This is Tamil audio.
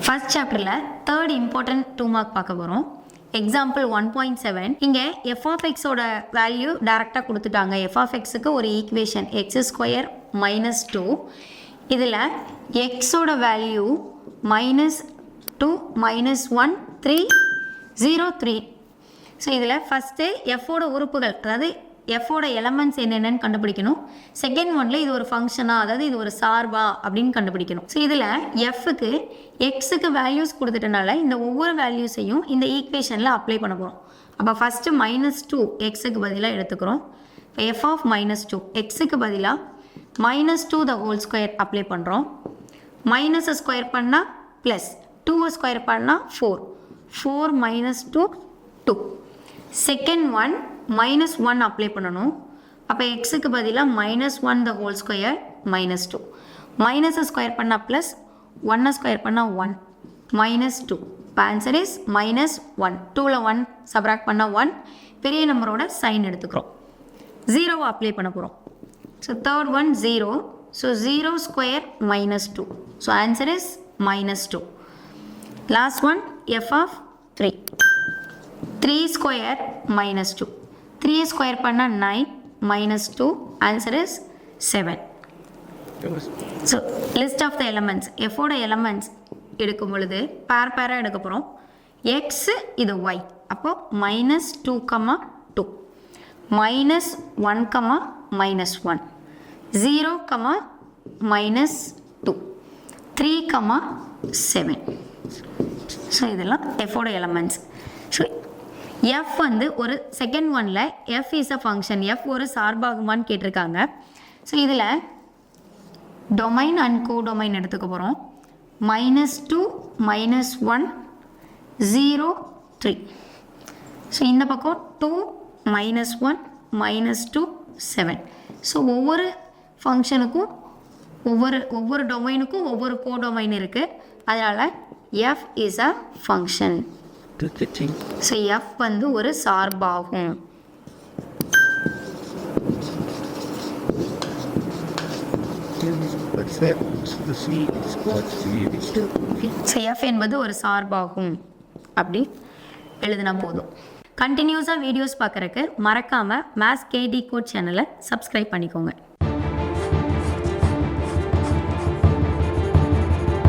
ஃபர்ஸ்ட் சாப்டரில் தேர்ட் இம்பார்ட்டன்ட் 2 மார்க் பார்க்க போகிறோம். எக்ஸாம்பிள் 1.7 இங்கே எஃப் ஆஃப் எக்ஸோட வேல்யூ டேரெக்டாக கொடுத்துட்டாங்க. எஃப் ஆஃப் எக்ஸுக்கு ஒரு ஈக்குவேஷன் x² - 2. இதில் எக்ஸோட வேல்யூ -2 -1 3 0 3. ஸோ இதில் ஃபஸ்ட்டு எஃபோட உறுப்புகள், அதாவது எஃபோட எலமெண்ட்ஸ் என்னென்னு கண்டுபிடிக்கணும். செகண்ட் ஒன்ல இது ஒரு ஃபங்க்ஷனா, அதாவது இது ஒரு சார்பா அப்படின்னு கண்டுபிடிக்கணும். ஸோ இதில் எஃப்க்கு எக்ஸுக்கு வேல்யூஸ் கொடுத்துட்டனால இந்த ஒவ்வொரு வேல்யூஸையும் இந்த ஈக்குவேஷனில் அப்ளை பண்ண போகிறோம். அப்போ ஃபஸ்ட்டு -2 எக்ஸுக்கு பதிலாக எடுத்துக்கிறோம். இப்போ எஃப் ஆஃப் -2 எக்ஸுக்கு பதிலாக -2 த ஹோல் ஸ்கொயர் அப்ளை பண்ணுறோம். மைனஸை ஸ்கொயர் பண்ணால் ப்ளஸ், 2 ஸ்கொயர் பண்ணால் 4 -2 2. செகண்ட் ஒன் -1 அப்ளை பண்ணணும். அப்போ எக்ஸுக்கு பதிலாக -1 த ஹோல் ஸ்கொயர் -2. மைனஸை ஸ்கொயர் பண்ணால் ப்ளஸ், 1 ஸ்கொயர் பண்ணால் 1 -2. இப்போ ஆன்சர் இஸ் -1. 2ல் 1 சப்ராக்ட் பண்ணால் 1, பெரிய நம்பரோட சைன் எடுத்துக்கிறோம். 0 அப்ளை பண்ண போகிறோம். So third one 0. So 0 square -2. So answer is -2. Last one f of 3. 3 square -2. 3 square பண்ணால் 9 -2. Answer is 7. So list of the elements, எஃபோட எலமெண்ட்ஸ் எடுக்கும் பொழுது பேராக எடுக்க போகிறோம். எக்ஸு இது ஒய், அப்போ -2, -2 -1, -1 0, -2 3, 7. ஸோ இதெல்லாம் எஃபோட எலமெண்ட்ஸ். ஸோ எஃப் வந்து ஒரு செகண்ட் ஒனில் F is a function, F ஒரு சார்பாகுமான்னு கேட்டிருக்காங்க. ஸோ இதில் டொமைன் அண்ட் கோடொமைன் எடுத்துக்க போகிறோம். -2 -1 0 3. ஸோ இந்த பக்கம் 2 -1 -2 7. ஸோ ஒவ்வொரு ஃபங்க்ஷனுக்கும் ஒவ்வொரு டொமைனுக்கும் ஒவ்வொரு கோடொமைன் இருக்குது. அதனால் F is a function. So F வந்து ஒரு சார்பாகும். ஸோ எஃப் என்பது ஒரு சார்பாகும் அப்படி எழுதினா போதும். கண்டினியூஸாக வீடியோஸ் பார்க்குறக்கு மறக்காமல் மேத்ஸ் KD கோட் சேனலை சப்ஸ்கிரைப் பண்ணிக்கோங்க.